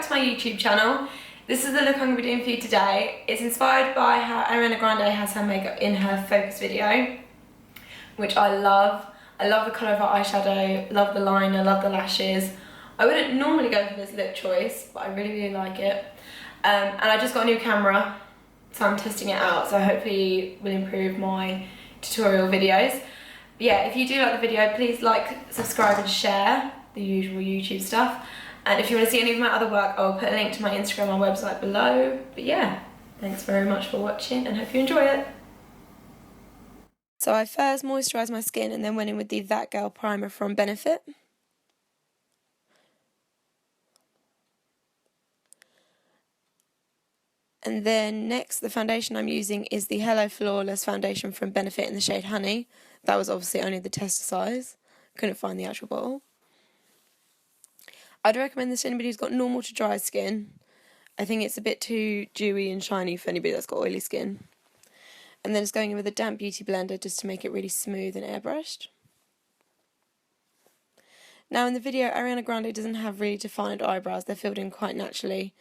back to my YouTube channel. This is the look I'm going to be doing for you today. It's inspired by how Ariana Grande has her makeup in her focus video, which I love. I love the colour of her eyeshadow, love the liner, love the lashes. I wouldn't normally go for this lip choice, but I really like it. And I just got a new camera, so I'm testing it out, so hopefully will improve my tutorial videos. But yeah, if you do like the video, please like, subscribe and share, the usual YouTube stuff. And if you want to see any of my other work, I'll put a link to my Instagram and website below. But yeah, thanks very much for watching and hope you enjoy it. So I first moisturised my skin and then went in with the That Girl primer from Benefit. And then next, the foundation I'm using is the Hello Flawless foundation from Benefit in the shade Honey. That was obviously only the tester size. Couldn't find the actual bottle. I'd recommend this to anybody who's got normal to dry skin. I think it's a bit too dewy and shiny for anybody that's got oily skin. And then just going in with a damp beauty blender just to make it really smooth and airbrushed. Now in the video, Ariana Grande doesn't have really defined eyebrows. They're filled in quite naturally.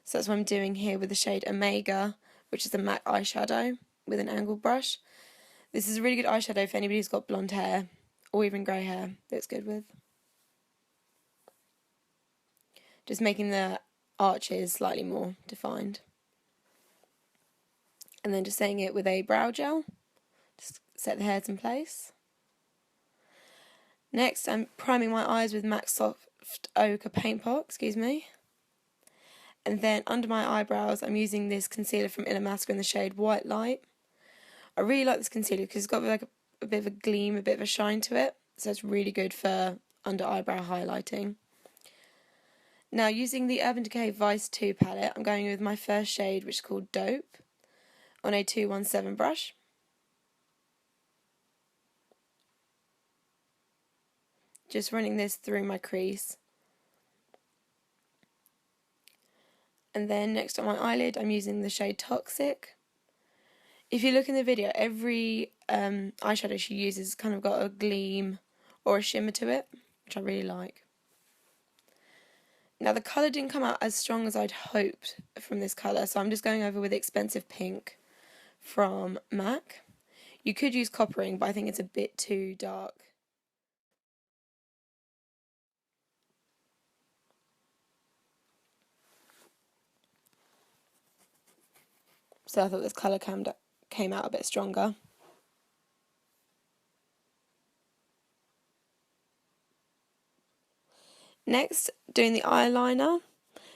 So that's what I'm doing here with the shade Omega, which is a matte eyeshadow with an angled brush. This is a really good eyeshadow for anybody who's got blonde hair or even grey hair that it's good with. Just making the arches slightly more defined. And then just setting it with a brow gel. Just set the hairs in place. Next, I'm priming my eyes with MAC Soft Ochre Paint Pot, And then under my eyebrows, I'm using this concealer from Illuminating in the shade White Light. I really like this concealer because it's got like a bit of a gleam, a bit of a shine to it. So it's really good for under eyebrow highlighting. Now, using the Urban Decay Vice 2 palette, I'm going with my first shade, which is called Dope, on a 217 brush. Just running this through my crease. And then next on my eyelid, I'm using the shade Toxic. If you look in the video, every eyeshadow she uses kind of got a gleam or a shimmer to it, which I really like. Now the colour didn't come out as strong as I'd hoped from this colour, so I'm just going over with Expensive Pink from MAC. You could use Coppering, but I think it's a bit too dark. So I thought this colour came out a bit stronger. Next, doing the eyeliner.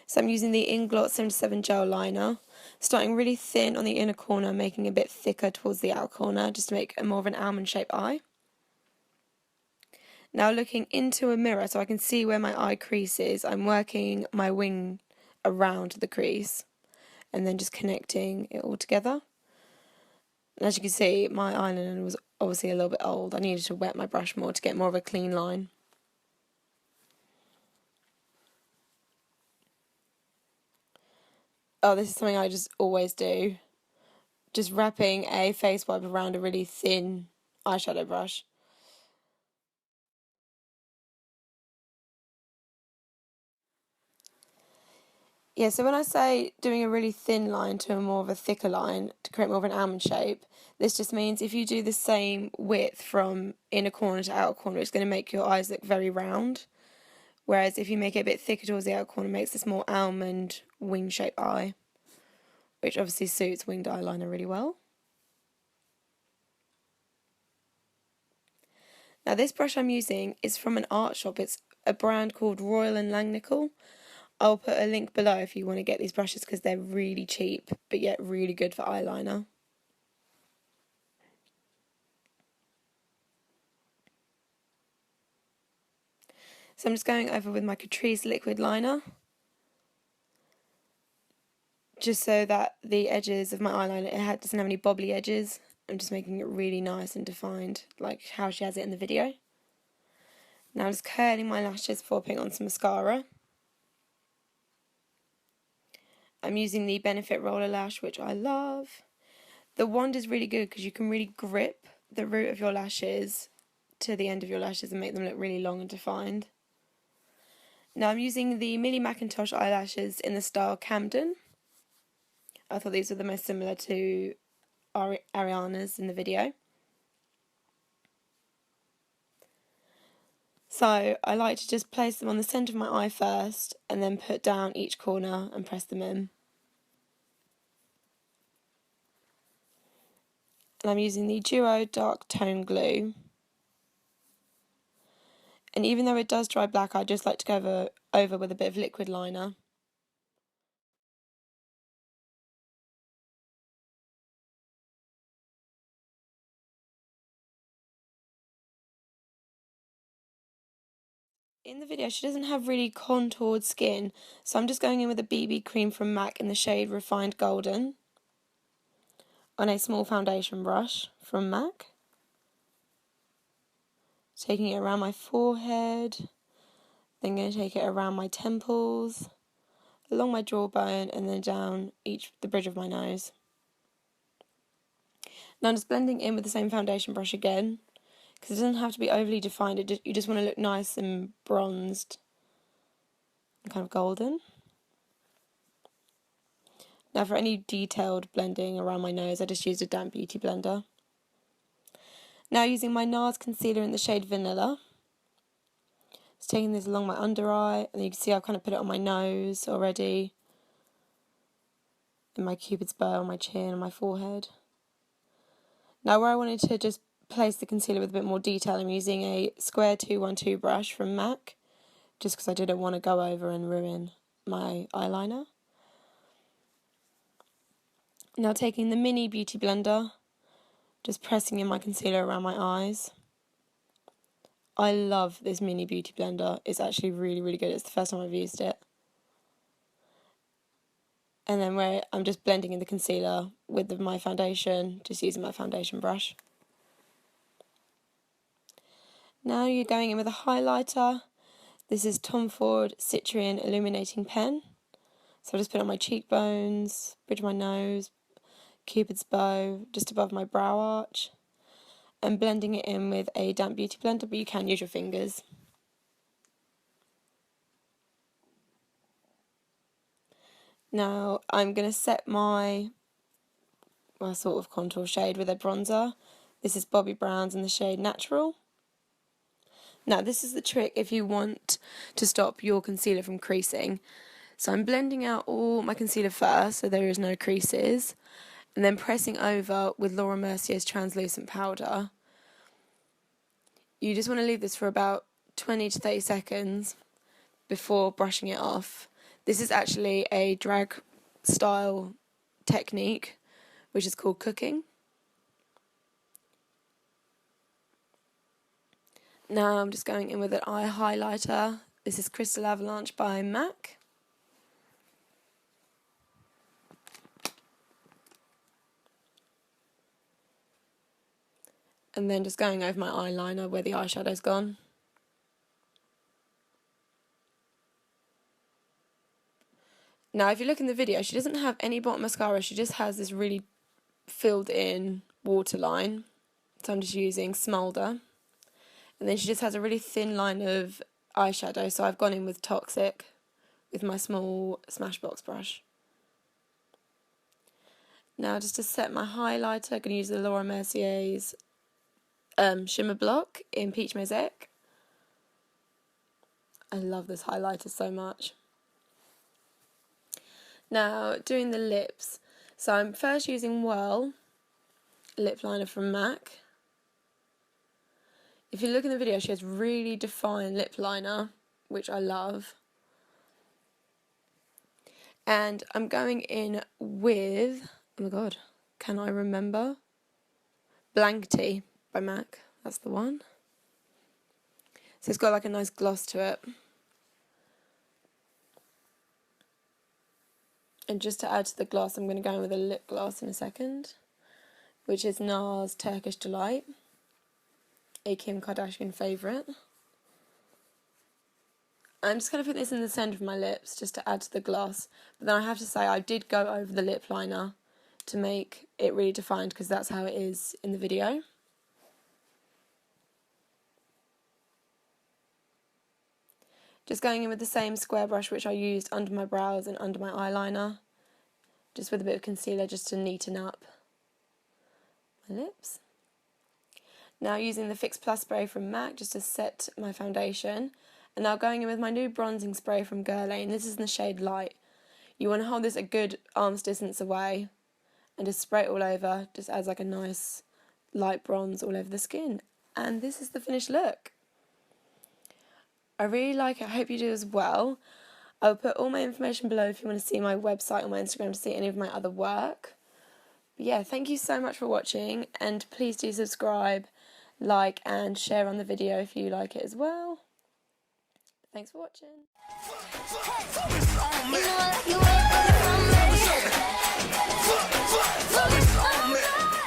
So I'm using the Inglot 77 gel liner, starting really thin on the inner corner, making it a bit thicker towards the outer corner, just to make a more of an almond-shaped eye. Now looking into a mirror so I can see where my eye crease is, I'm working my wing around the crease, and then just connecting it all together. And as you can see, my eyeliner was obviously a little bit old. I needed to wet my brush more to get more of a clean line. Oh, this is something I just always do. Just wrapping a face wipe around a really thin eyeshadow brush. Yeah, so when I say doing a really thin line to a more of a thicker line to create more of an almond shape, this just means if you do the same width from inner corner to outer corner, it's going to make your eyes look very round. Whereas if you make it a bit thicker towards the outer corner, it makes this more almond wing-shaped eye, which obviously suits winged eyeliner really well. Now this brush I'm using is from an art shop. It's a brand called Royal & Langnickel. I'll put a link below if you want to get these brushes because they're really cheap, but yet really good for eyeliner. So I'm just going over with my Catrice liquid liner, just so that the edges of my eyeliner, it doesn't have any bobbly edges. I'm just making it really nice and defined, like how she has it in the video. Now I'm just curling my lashes before putting on some mascara. I'm using the Benefit Rollerlash, which I love. The wand is really good because you can really grip the root of your lashes to the end of your lashes and make them look really long and defined. Now I'm using the Millie Mackintosh eyelashes in the style Camden. I thought these were the most similar to Ariana's in the video. So I like to just place them on the centre of my eye first and then put down each corner and press them in. And I'm using the Duo Dark Tone Glue. And even though it does dry black, I just like to go over with a bit of liquid liner. In the video, she doesn't have really contoured skin, so I'm just going in with a BB cream from MAC in the shade Refined Golden on a small foundation brush from MAC. Taking it around my forehead, then going to take it around my temples, along my jawbone, and then down the bridge of my nose. Now I'm just blending in with the same foundation brush again, because it doesn't have to be overly defined, you just want to look nice and bronzed and kind of golden. Now for any detailed blending around my nose, I just used a damp beauty blender. Now using my Nars concealer in the shade Vanilla. Just taking this along my under eye, and you can see I've kind of put it on my nose already, in my cupid's bow, on my chin, and my forehead. Now where I wanted to just place the concealer with a bit more detail, I'm using a square 212 brush from MAC, just because I didn't want to go over and ruin my eyeliner. Now taking the mini beauty blender, just pressing in my concealer around my eyes. I love this mini beauty blender, it's actually really, really good, it's the first time I've used it. And then where I'm just blending in the concealer with my foundation, just using my foundation brush. Now you're going in with a highlighter. This is Tom Ford Citrine Illuminating Pen. So I'll just put it on my cheekbones, bridge of my nose, cupid's bow, just above my brow arch. And blending it in with a damp beauty blender, but you can use your fingers. Now I'm going to set my sort of contour shade with a bronzer. This is Bobbi Brown's in the shade Natural. Now this is the trick if you want to stop your concealer from creasing. So I'm blending out all my concealer first so there is no creases, and then pressing over with Laura Mercier's translucent powder. You just want to leave this for about 20 to 30 seconds before brushing it off. This is actually a drag style technique which is called cooking. Now I'm just going in with an eye highlighter. This is Crystal Avalanche by MAC. And then just going over my eyeliner where the eyeshadow's gone. Now if you look in the video, she doesn't have any bottom mascara, she just has this really filled in waterline. So I'm just using Smoulder. And then she just has a really thin line of eyeshadow, so I've gone in with Toxic with my small Smashbox brush. Now just to set my highlighter, I'm going to use the Laura Mercier's Shimmer Bloc in Peach Mosaic. I love this highlighter so much. Now doing the lips, so I'm first using Whirl lip liner from MAC. If you look in the video, she has really defined lip liner, which I love. And I'm going in with, oh my god, can I remember? Blankety by MAC, that's the one. So it's got like a nice gloss to it. And just to add to the gloss, I'm going to go in with a lip gloss in a second, which is Nars Turkish Delight, a Kim Kardashian favourite. I'm just going to put this in the centre of my lips just to add to the gloss. But then I have to say I did go over the lip liner to make it really defined because that's how it is in the video. Just going in with the same square brush which I used under my brows and under my eyeliner. Just with a bit of concealer just to neaten up my lips. Now using the Fix Plus spray from MAC just to set my foundation. And now going in with my new bronzing spray from Guerlain. This is in the shade Light. You want to hold this a good arm's distance away and just spray it all over. Just adds like a nice light bronze all over the skin. And this is the finished look. I really like it. I hope you do as well. I'll put all my information below if you want to see my website or my Instagram to see any of my other work. But yeah, thank you so much for watching, and please do subscribe, like and share on the video if you like it as well. Thanks for watching. You know I like you.